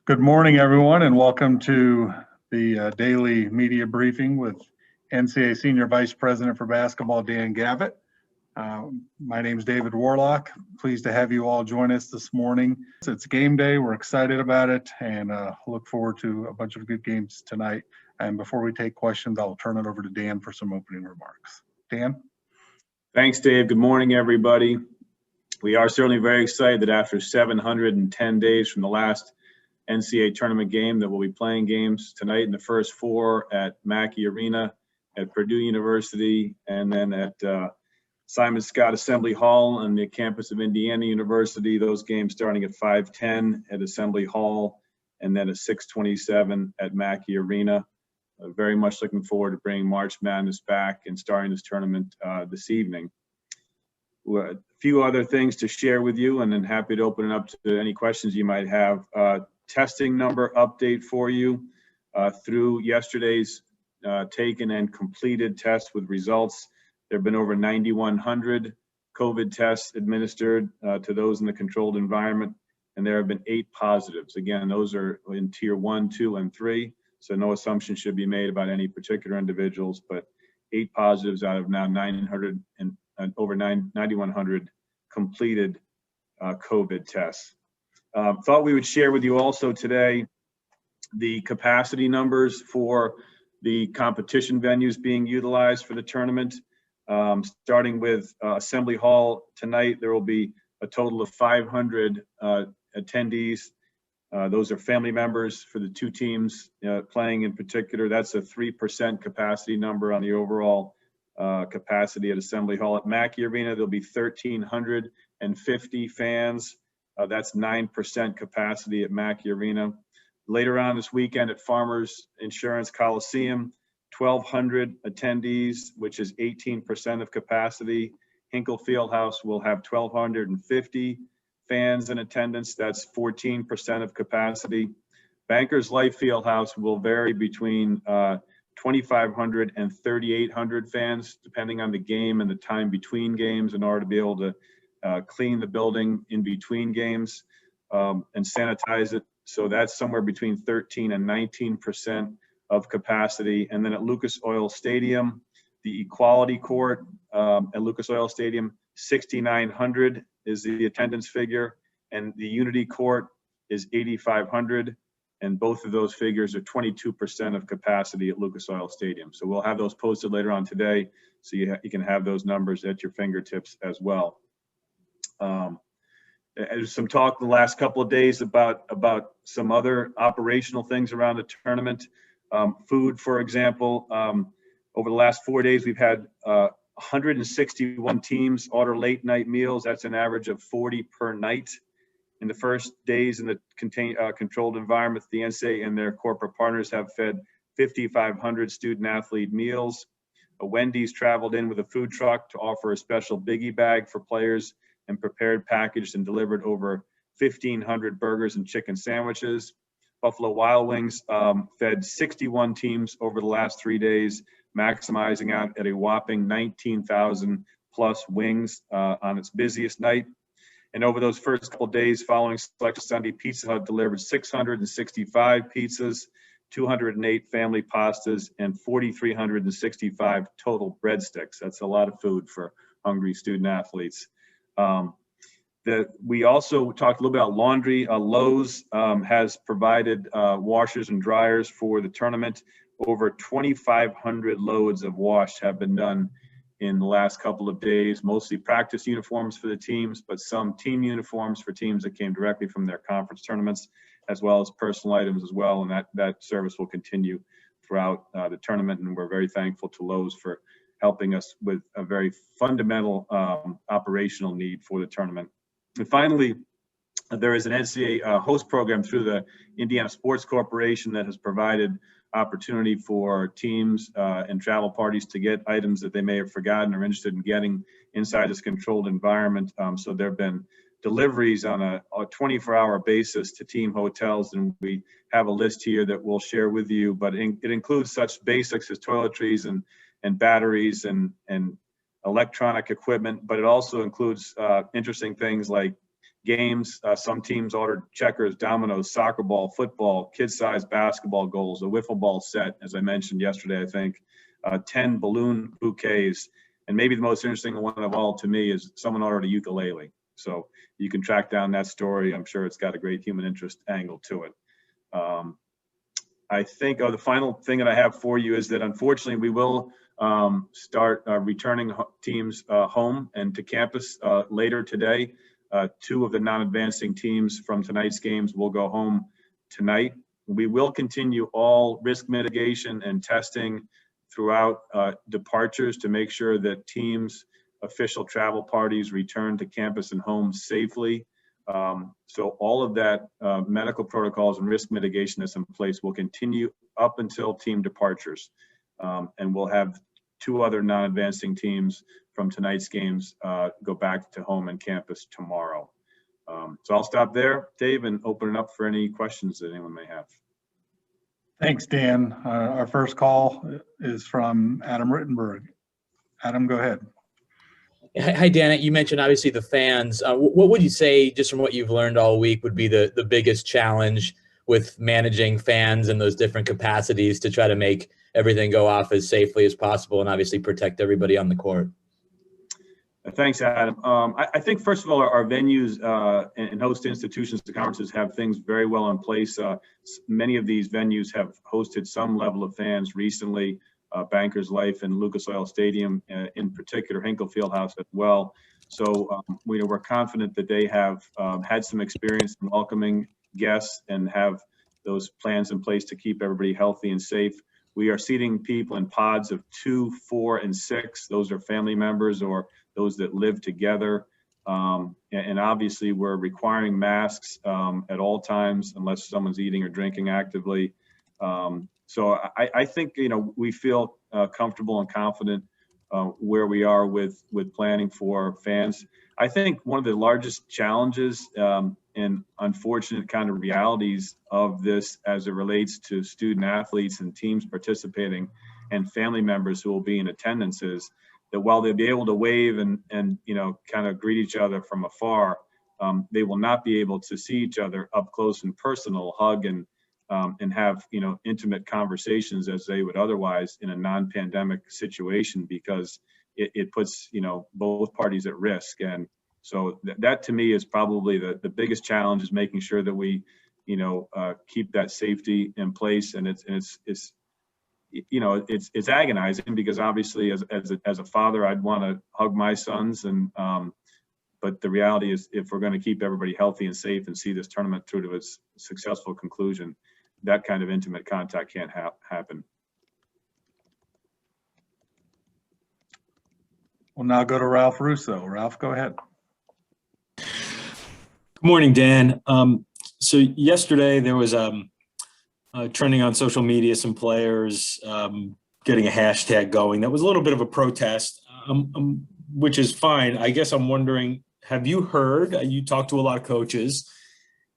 Good morning, everyone, and welcome to the daily media briefing with NCAA Senior Vice President for Basketball, Dan Gavitt. My name is David Warlock. Pleased to have you all join us this morning. It's game day. We're excited about it and look forward to a bunch of good games tonight. And before we take questions, I'll turn it over to Dan for some opening remarks. Dan? Thanks, Dave. Good morning, everybody. We are certainly very excited that after 710 days from the last NCAA tournament game that we'll be playing games tonight in the first four at Mackey Arena, at Purdue University, and then at Simon Scott Assembly Hall on the campus of Indiana University. Those games starting at 5:10 at Assembly Hall and then at 6:27 at Mackey Arena. Very much looking forward to bringing March Madness back and starting this tournament this evening. A few other things to share with you, and then happy to open it up to any questions you might have. Testing number update for you through yesterday's taken and completed tests with results. There have been over 9,100 COVID tests administered to those in the controlled environment, and there have been 8 positives. Again, those are in tier 1, 2, and 3, so no assumption should be made about any particular individuals, but 8 positives out of now 900 and over 9,100 completed COVID tests. Thought we would share with you also today the capacity numbers for the competition venues being utilized for the tournament. Starting with Assembly Hall tonight, there will be a total of 500 attendees. Those are family members for the two teams playing in particular. That's a 3% capacity number on the overall capacity at Assembly Hall. At Mackey Arena, there'll be 1,350 fans. That's 9% capacity at Mackey Arena. Later on this weekend at Farmers Insurance Coliseum, 1,200 attendees, which is 18% of capacity. Hinkle Fieldhouse will have 1,250 fans in attendance. That's 14% of capacity. Bankers Life Fieldhouse will vary between 2,500 and 3,800 fans, depending on the game and the time between games, in order to be able to clean the building in between games and sanitize it. So that's somewhere between 13 and 19% of capacity. And then at Lucas Oil Stadium, the Equality Court at Lucas Oil Stadium, 6,900 is the attendance figure, and the Unity Court is 8,500. And both of those figures are 22% of capacity at Lucas Oil Stadium. So we'll have those posted later on today, so you can have those numbers at your fingertips as well. There's some talk the last couple of days about some other operational things around the tournament. Food, for example, over the last 4 days, we've had 161 teams order late night meals. That's an average of 40 per night. In the first days in the controlled environment, the NCAA and their corporate partners have fed 5,500 student athlete meals. Wendy's traveled in with a food truck to offer a special biggie bag for players and prepared, packaged, and delivered over 1,500 burgers and chicken sandwiches. Buffalo Wild Wings fed 61 teams over the last 3 days, maximizing out at a whopping 19,000 plus wings on its busiest night. And over those first couple of days following Selection Sunday, Pizza Hut delivered 665 pizzas, 208 family pastas, and 4,365 total breadsticks. That's a lot of food for hungry student athletes. We also talked a little bit about laundry. Lowe's has provided washers and dryers for the tournament. Over 2,500 loads of wash have been done in the last couple of days, mostly practice uniforms for the teams, but some team uniforms for teams that came directly from their conference tournaments, as well as personal items as well. And that service will continue throughout the tournament. And we're very thankful to Lowe's for helping us with a very fundamental operational need for the tournament. And finally, there is an NCAA host program through the Indiana Sports Corporation that has provided opportunity for teams and travel parties to get items that they may have forgotten or interested in getting inside this controlled environment. So there have been deliveries on a 24-hour basis to team hotels, and we have a list here that we'll share with you, but it includes such basics as toiletries and batteries and electronic equipment, but it also includes interesting things like games. Some teams ordered checkers, dominoes, soccer ball, football, kid-sized basketball goals, a wiffle ball set, as I mentioned yesterday, I think, 10 balloon bouquets, and maybe the most interesting one of all to me is someone ordered a ukulele. So you can track down that story. I'm sure it's got a great human interest angle to it. I think the final thing that I have for you is that unfortunately we will start returning teams home and to campus later today. 2 of the non-advancing teams from tonight's games will go home tonight. We will continue all risk mitigation and testing throughout departures to make sure that teams, official travel parties return to campus and home safely. So all of that medical protocols and risk mitigation that's in place will continue up until team departures. And we'll have 2 other non-advancing teams from tonight's games go back to home and campus tomorrow. So I'll stop there, Dave, and open it up for any questions that anyone may have. Thanks, Dan. Our first call is from Adam Rittenberg. Adam, go ahead. Hi, Dan. You mentioned obviously the fans. What would you say, just from what you've learned all week, would be the biggest challenge with managing fans in those different capacities to try to make everything go off as safely as possible and obviously protect everybody on the court? Thanks, Adam. I think, first of all, our venues and host institutions and conferences have things very well in place. Many of these venues have hosted some level of fans recently. Bankers Life and Lucas Oil Stadium, in particular, Hinkle Fieldhouse as well. So we're confident that they have had some experience in welcoming guests and have those plans in place to keep everybody healthy and safe. We are seating people in pods of 2, 4, and 6. Those are family members or those that live together. And obviously, we're requiring masks at all times unless someone's eating or drinking actively. So I think, we feel comfortable and confident where we are with planning for fans. I think one of the largest challenges and unfortunate kind of realities of this as it relates to student athletes and teams participating and family members who will be in attendance is that while they'll be able to wave and kind of greet each other from afar, they will not be able to see each other up close and personal, hug and have intimate conversations as they would otherwise in a non-pandemic situation, because it puts both parties at risk. And so that to me is probably the biggest challenge, is making sure that we keep that safety in place. And it's agonizing, because obviously as a father I'd want to hug my sons, and but the reality is, if we're going to keep everybody healthy and safe and see this tournament through to its successful conclusion, that kind of intimate contact can't happen. We'll now go to Ralph Russo. Ralph, go ahead. Good morning, Dan. So yesterday there was trending on social media, some players getting a hashtag going. That was a little bit of a protest, which is fine. I guess I'm wondering, have you heard, you talked to a lot of coaches,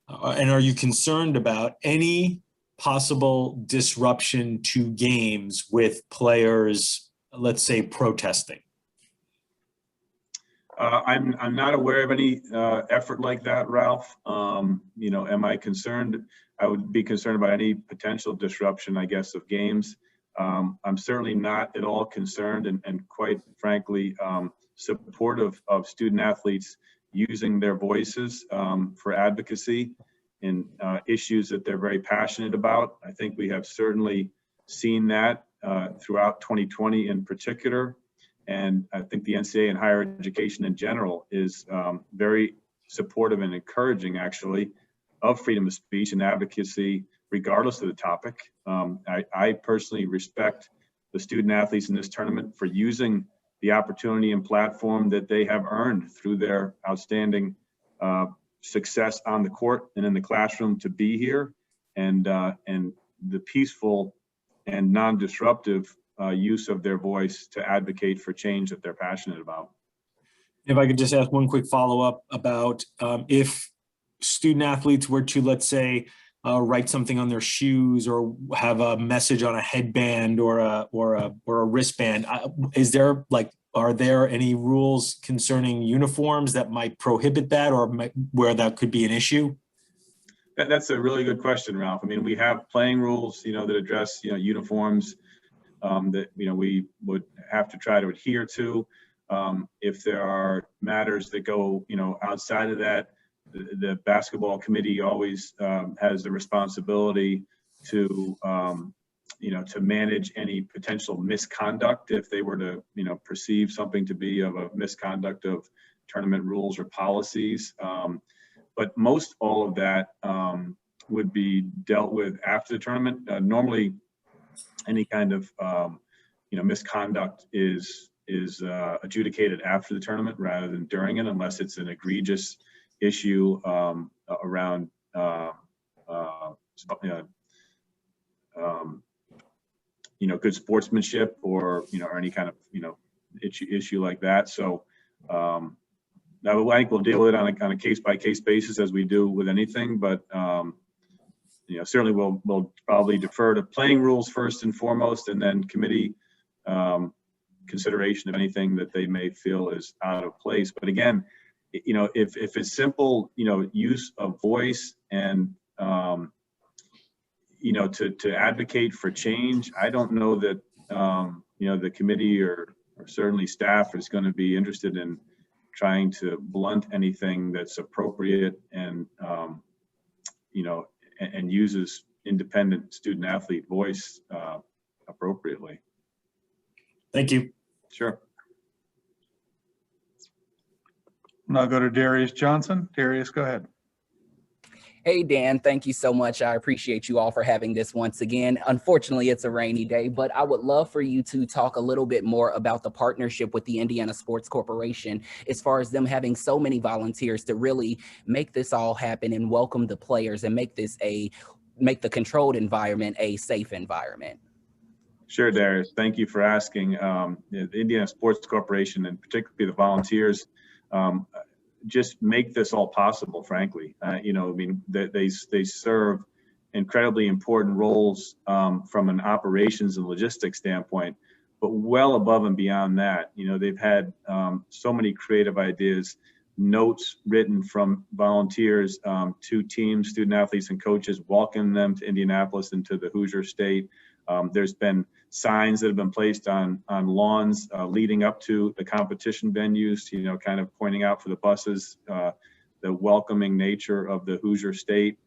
and are you concerned about any possible disruption to games with players, let's say, protesting? I'm not aware of any effort like that, Ralph. Am I concerned? I would be concerned about any potential disruption, I guess, of games. I'm certainly not at all concerned and quite frankly, supportive of student athletes using their voices for advocacy in issues that they're very passionate about. I think we have certainly seen that throughout 2020 in particular. And I think the NCAA and higher education in general is very supportive and encouraging, actually, of freedom of speech and advocacy, regardless of the topic. I personally respect the student athletes in this tournament for using the opportunity and platform that they have earned through their outstanding success on the court and in the classroom to be here, and the peaceful and non-disruptive use of their voice to advocate for change that they're passionate about. If I could just ask one quick follow-up about if student athletes were to, let's say, write something on their shoes or have a message on a headband or a wristband. Are there any rules concerning uniforms that might prohibit that, or where that could be an issue? That's a really good question, Ralph. I mean, we have playing rules, that address, uniforms that, we would have to try to adhere to. If there are matters that go, outside of that, the basketball committee always has the responsibility to, to manage any potential misconduct if they were to, perceive something to be of a misconduct of tournament rules or policies. But most all of that would be dealt with after the tournament. Normally, any kind of misconduct is adjudicated after the tournament rather than during it, unless it's an egregious issue around good sportsmanship or or any kind of issue like that. So now I think we'll deal with it on a case-by-case basis as we do with anything, but certainly we'll probably defer to playing rules first and foremost, and then committee consideration of anything that they may feel is out of place. But again, if it's simple, use of voice and to advocate for change, I don't know that the committee or certainly staff is going to be interested in trying to blunt anything that's appropriate and and uses independent student athlete voice appropriately. Thank you. Sure. Now go to Darius Johnson. Darius, go ahead. Hey, Dan, thank you so much. I appreciate you all for having this once again. Unfortunately, it's a rainy day, but I would love for you to talk a little bit more about the partnership with the Indiana Sports Corporation, as far as them having so many volunteers to really make this all happen and welcome the players and make the controlled environment a safe environment. Sure, Darius. Thank you for asking. The Indiana Sports Corporation, and particularly the volunteers, just make this all possible, frankly. They serve incredibly important roles from an operations and logistics standpoint, but well above and beyond that. They've had so many creative ideas, notes written from volunteers to teams, student athletes, and coaches, welcoming them to Indianapolis and to the Hoosier State. There's been signs that have been placed on lawns leading up to the competition venues, kind of pointing out for the buses the welcoming nature of the Hoosier State.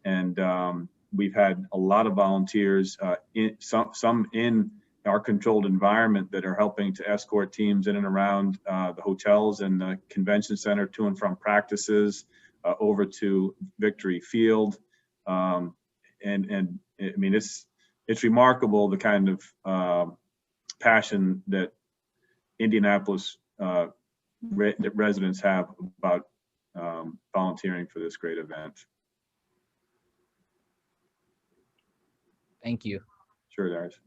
And we've had a lot of volunteers, some in our controlled environment, that are helping to escort teams in and around the hotels and the convention center to and from practices over to Victory Field. It's remarkable the kind of passion that Indianapolis residents have about volunteering for this great event. Thank you. Sure, Darius.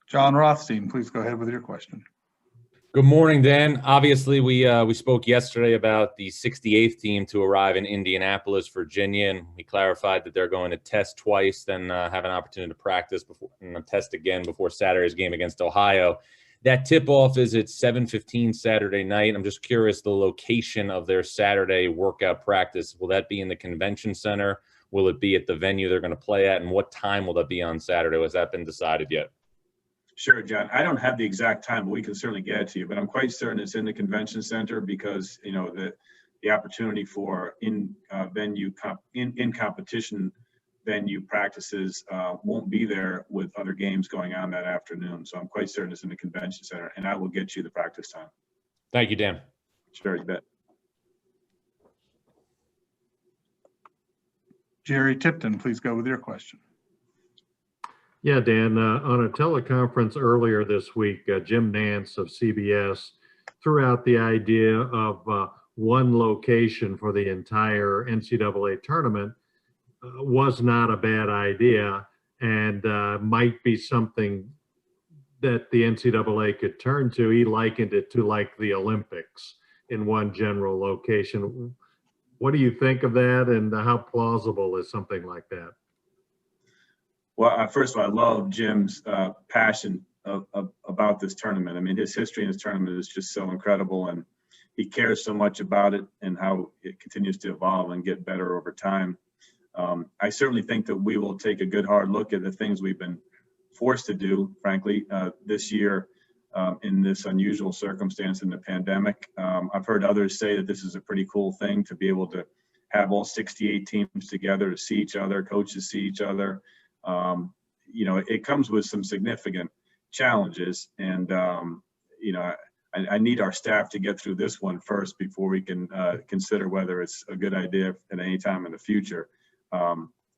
John Rothstein, please go ahead with your question. Good morning, Dan. Obviously, we spoke yesterday about the 68th team to arrive in Indianapolis, Virginia, and we clarified that they're going to test twice, then have an opportunity to practice before and test again before Saturday's game against Ohio. That tip-off is at 7:15 Saturday night. I'm just curious the location of their Saturday workout practice. Will that be in the convention center? Will it be at the venue they're going to play at? And what time will that be on Saturday? Has that been decided yet? Sure, John. I don't have the exact time, but we can certainly get it to you. But I'm quite certain it's in the convention center because the opportunity for in competition venue practices won't be there with other games going on that afternoon. So I'm quite certain it's in the convention center, and I will get you the practice time. Thank you, Dan. Sure, you bet. Jerry Tipton, please go with your question. Yeah, Dan, on a teleconference earlier this week, Jim Nance of CBS threw out the idea of one location for the entire NCAA tournament was not a bad idea and might be something that the NCAA could turn to. He likened it to like the Olympics in one general location. What do you think of that, and how plausible is something like that? Well, first of all, I love Jim's passion about this tournament. I mean, his history in this tournament is just so incredible, and he cares so much about it and how it continues to evolve and get better over time. I certainly think that we will take a good hard look at the things we've been forced to do, frankly, this year in this unusual circumstance in the pandemic. I've heard others say that this is a pretty cool thing to be able to have all 68 teams together to see each other, coaches see each other. You know, it comes with some significant challenges, and you know, I need our staff to get through this one first before we can consider whether it's a good idea at any time in the future.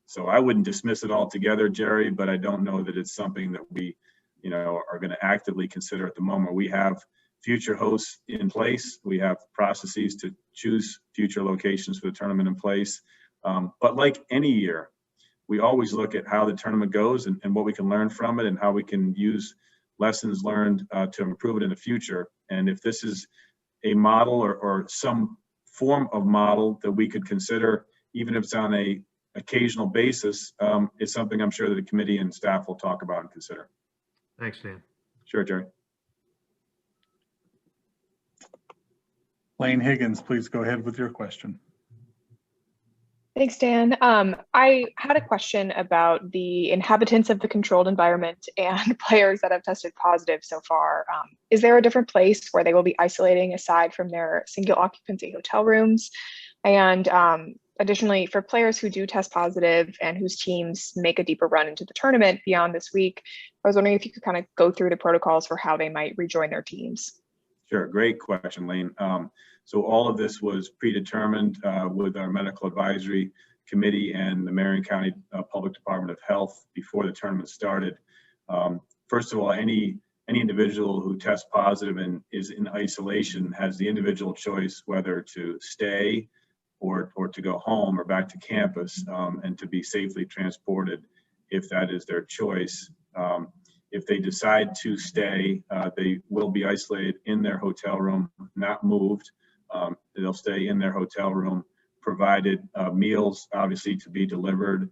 So I wouldn't dismiss it altogether, Jerry, but I don't know that it's something that we, you know, are going to actively consider at the moment. We have future hosts in place. We have processes to choose future locations for the tournament in place. But like any year, we always look at how the tournament goes and what we can learn from it and how we can use lessons learned to improve it in the future. And if this is a model or some form of model that we could consider, even if it's on a occasional basis, it's something I'm sure that the committee and staff will talk about and consider. Thanks, Dan. Sure, Jerry. Lane Higgins, please go ahead with your question. Thanks, Dan. I had a question about the inhabitants of the controlled environment and players that have tested positive so far. Is there a different place where they will be isolating aside from their single occupancy hotel rooms? And additionally, for players who do test positive and whose teams make a deeper run into the tournament beyond this week, I was wondering if you could kind of go through the protocols for how they might rejoin their teams. Sure, great question, Lane. So all of this was predetermined with our medical advisory committee and the Marion County Public Department of Health before the tournament started. First of all, any individual who tests positive and is in isolation has the individual choice whether to stay or to go home or back to campus and to be safely transported if that is their choice. If they decide to stay, they will be isolated in their hotel room, not moved. They'll stay in their hotel room, provided meals, obviously, to be delivered.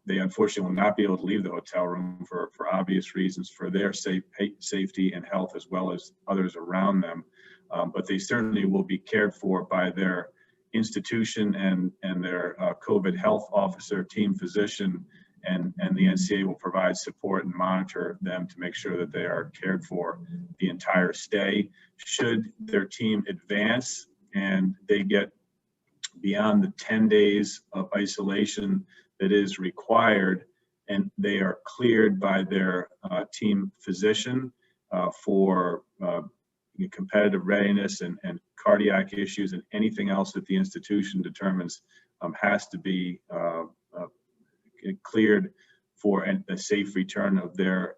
They unfortunately will not be able to leave the hotel room for obvious reasons for their safety and health as well as others around them. But they certainly will be cared for by their institution and their COVID health officer, team physician, and the NCAA will provide support and monitor them to make sure that they are cared for the entire stay. Should their team advance and they get beyond the 10 days of isolation that is required, and they are cleared by their team physician for competitive readiness and cardiac issues and anything else that the institution determines has to be cleared for a safe return of their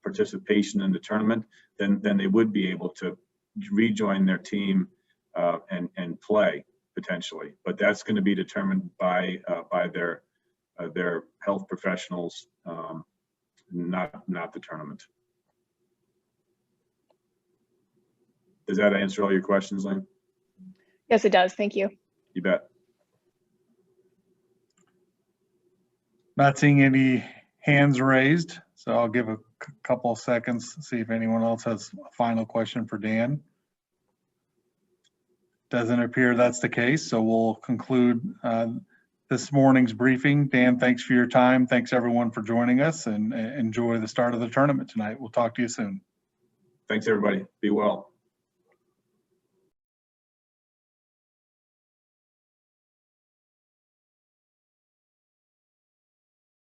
participation in the tournament, then they would be able to rejoin their team and play potentially. But that's going to be determined by their health professionals, not the tournament. Does that answer all your questions, Lane? Yes, it does. Thank you. You bet. Not seeing any hands raised, so I'll give a couple of seconds to see if anyone else has a final question for Dan. Doesn't appear that's the case, so we'll conclude this morning's briefing. Dan, thanks for your time. Thanks everyone for joining us, and enjoy the start of the tournament tonight. We'll talk to you soon. Thanks everybody. Be well.